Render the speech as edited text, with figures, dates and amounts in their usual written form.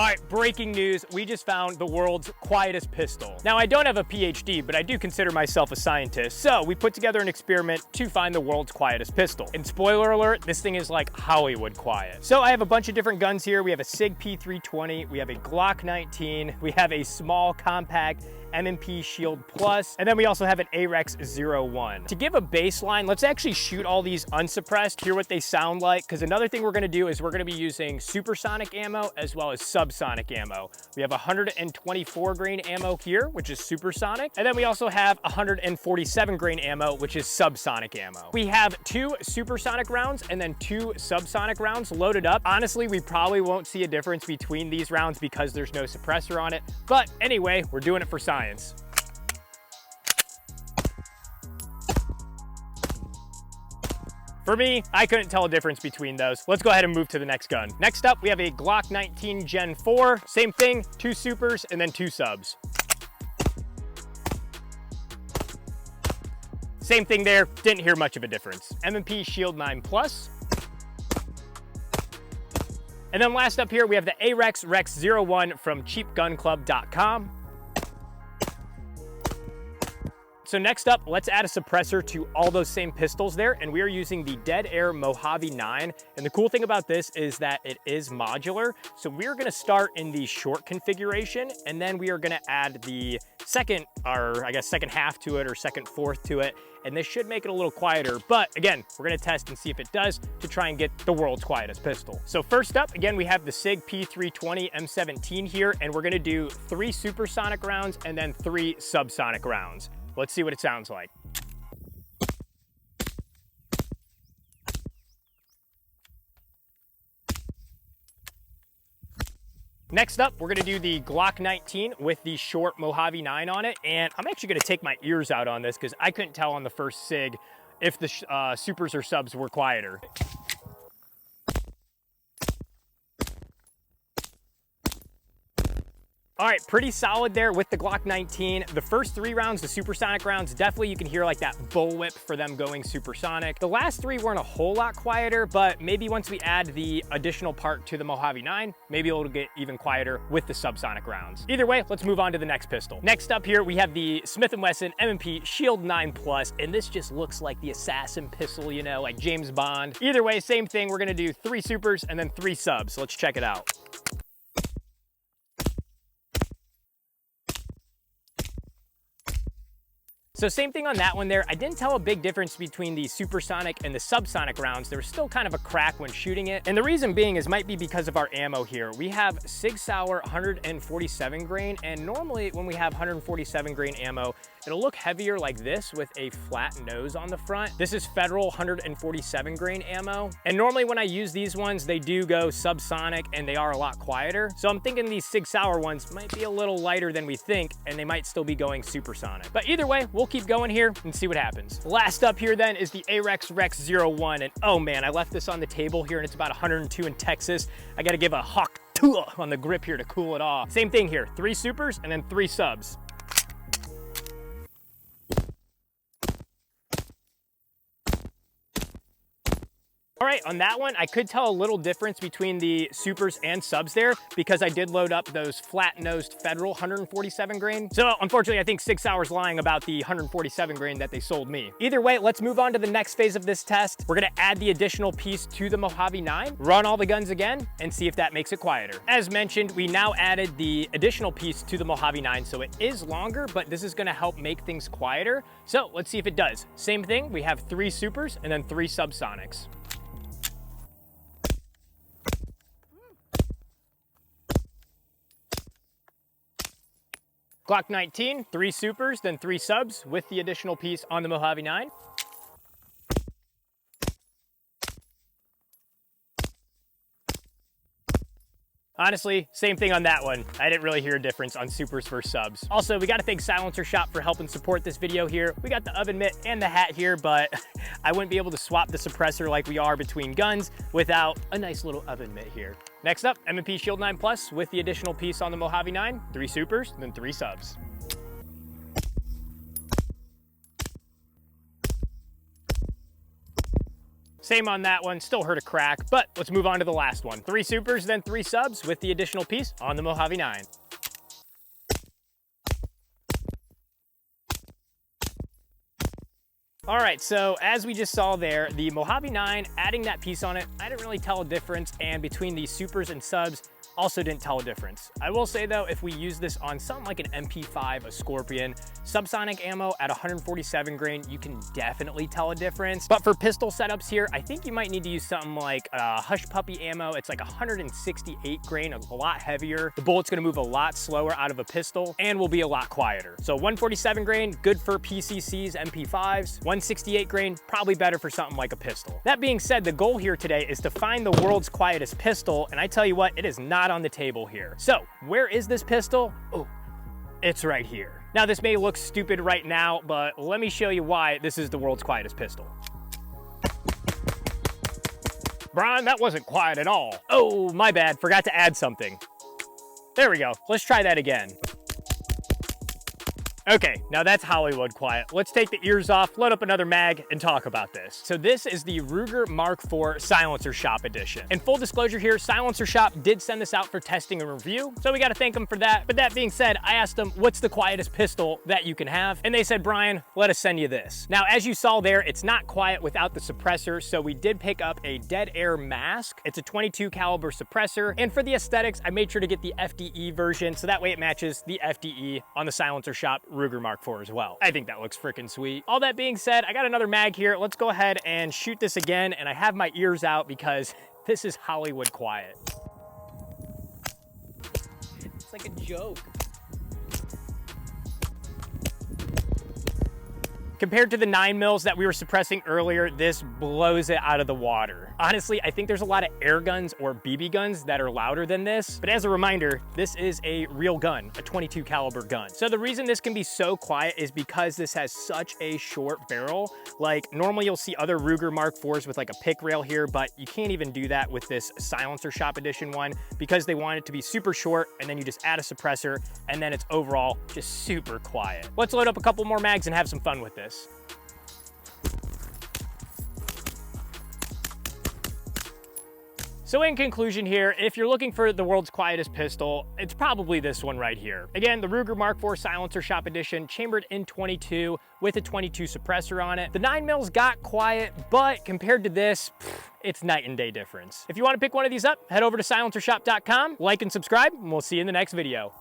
All right, breaking news. We just found the world's quietest pistol. Now, I don't have a PhD, but I do consider myself a scientist. So we put together an experiment to find the world's quietest pistol. And spoiler alert, this thing is like Hollywood quiet. So I have a bunch of different guns here. We have a SIG P320, we have a Glock 19, we have a small compact M&P Shield Plus, and then we also have an AREX 01. To give a baseline, let's actually shoot all these unsuppressed, hear what they sound like, because another thing we're gonna do is we're gonna be using supersonic ammo as well as subsonic ammo. We have 124 grain ammo here, which is supersonic, and then we also have 147 grain ammo, which is subsonic ammo. We have 2 supersonic rounds and then 2 subsonic rounds loaded up. Honestly, we probably won't see a difference between these rounds because there's no suppressor on it, but anyway, we're doing it for science. For me, I couldn't tell a difference between those. Let's go ahead and move to the next gun. Next up, we have a Glock 19 Gen 4. Same thing, 2 supers and then 2 subs. Same thing there, didn't hear much of a difference. M&P Shield 9 Plus. And then last up here, we have the AREX Rex 01 from cheapgunclub.com. So next up, let's add a suppressor to all those same pistols there, and we are using the Dead Air Mojave 9. And the cool thing about this is that it is modular. So we're gonna start in the short configuration, and then we are gonna add the second, or I guess second half to it, or second fourth to it, and this should make it a little quieter. But again, we're gonna test and see if it does to try and get the world's quietest pistol. So first up, again, we have the SIG P320 M17 here, and we're gonna do 3 supersonic rounds and then 3 subsonic rounds. Let's see what it sounds like. Next up, we're gonna do the Glock 19 with the short Mojave 9 on it. And I'm actually gonna take my ears out on this because I couldn't tell on the first SIG if the supers or subs were quieter. All right, pretty solid there with the Glock 19. The first 3 rounds, the supersonic rounds, definitely you can hear like that bullwhip for them going supersonic. The last 3 weren't a whole lot quieter, but maybe once we add the additional part to the Mojave 9, maybe it'll get even quieter with the subsonic rounds. Either way, let's move on to the next pistol. Next up here, we have the Smith & Wesson M&P Shield 9 Plus, and this just looks like the assassin pistol, you know, like James Bond. Either way, same thing. We're gonna do 3 supers and then 3 subs. Let's check it out. So same thing on that one there. I didn't tell a big difference between the supersonic and the subsonic rounds. There was still kind of a crack when shooting it. And the reason being is might be because of our ammo here. We have Sig Sauer 147 grain, and normally when we have 147 grain ammo, it'll look heavier like this with a flat nose on the front. This is Federal 147 grain ammo. And normally when I use these ones, they do go subsonic and they are a lot quieter. So I'm thinking these Sig Sauer ones might be a little lighter than we think, and they might still be going supersonic. But either way, we'll keep going here and see what happens. Last up here then is the AREX Rex 01. And oh man, I left this on the table here and it's about 102 in Texas. I gotta give a hawk on the grip here to cool it off. Same thing here, 3 supers and then 3 subs. All right, on that one, I could tell a little difference between the supers and subs there because I did load up those flat-nosed Federal 147 grain. So unfortunately, I think Sig Sauer's lying about the 147 grain that they sold me. Either way, let's move on to the next phase of this test. We're gonna add the additional piece to the Mojave 9, run all the guns again, and see if that makes it quieter. As mentioned, we now added the additional piece to the Mojave 9, so it is longer, but this is gonna help make things quieter. So let's see if it does. Same thing, we have 3 supers and then 3 subsonics. Glock 19, 3 supers, then 3 subs with the additional piece on the Mojave 9. Honestly, same thing on that one. I didn't really hear a difference on supers versus subs. Also, we gotta thank Silencer Shop for helping support this video here. We got the oven mitt and the hat here, but I wouldn't be able to swap the suppressor like we are between guns without a nice little oven mitt here. Next up, M&P Shield 9 Plus with the additional piece on the Mojave 9, 3 supers, then 3 subs. Same on that one, still heard a crack, but let's move on to the last one. 3 supers, then 3 subs with the additional piece on the Mojave 9. All right, so as we just saw there, the Mojave 9, adding that piece on it, I didn't really tell a difference, and between the supers and subs, also didn't tell a difference. I will say though, if we use this on something like an MP5, a Scorpion, subsonic ammo at 147 grain, you can definitely tell a difference. But for pistol setups here, I think you might need to use something like Hush Puppy ammo. It's like 168 grain, a lot heavier. The bullet's gonna move a lot slower out of a pistol and will be a lot quieter. So 147 grain, good for PCCs, MP5s. 168 grain, probably better for something like a pistol. That being said, the goal here today is to find the world's quietest pistol, and I tell you what, it is not on the table here. So where is this pistol? Oh, it's right here. Now this may look stupid right now, but let me show you why this is the world's quietest pistol. Brian, that wasn't quiet at all. Oh, my bad, forgot to add something. There we go, let's try that again. Okay, now that's Hollywood quiet. Let's take the ears off, load up another mag, and talk about this. So this is the Ruger Mark IV Silencer Shop edition. And full disclosure here, Silencer Shop did send this out for testing and review, so we gotta thank them for that. But that being said, I asked them, what's the quietest pistol that you can have? And they said, Brian, let us send you this. Now, as you saw there, it's not quiet without the suppressor, so we did pick up a Dead Air mask. It's a 22 caliber suppressor, and for the aesthetics, I made sure to get the FDE version, so that way it matches the FDE on the Silencer Shop Ruger Mark IV as well. I think that looks freaking sweet. All that being said, I got another mag here. Let's go ahead and shoot this again, and I have my ears out because this is Hollywood quiet. It's like a joke. Compared to the 9mm that we were suppressing earlier, this blows it out of the water. Honestly, I think there's a lot of air guns or BB guns that are louder than this, but as a reminder, this is a real gun, a 22 caliber gun. So the reason this can be so quiet is because this has such a short barrel. Like normally you'll see other Ruger Mark IVs with like a pick rail here, but you can't even do that with this Silencer Shop edition one because they want it to be super short, and then you just add a suppressor, and then it's overall just super quiet. Let's load up a couple more mags and have some fun with this. So in conclusion here, if you're looking for the world's quietest pistol, it's probably this one right here. Again, the Ruger Mark IV Silencer Shop edition, chambered in 22 with a 22 suppressor on it. The 9mm got quiet, but compared to this, it's night and day difference. If you want to pick one of these up, head over to SilencerShop.com, like and subscribe, and we'll see you in the next video.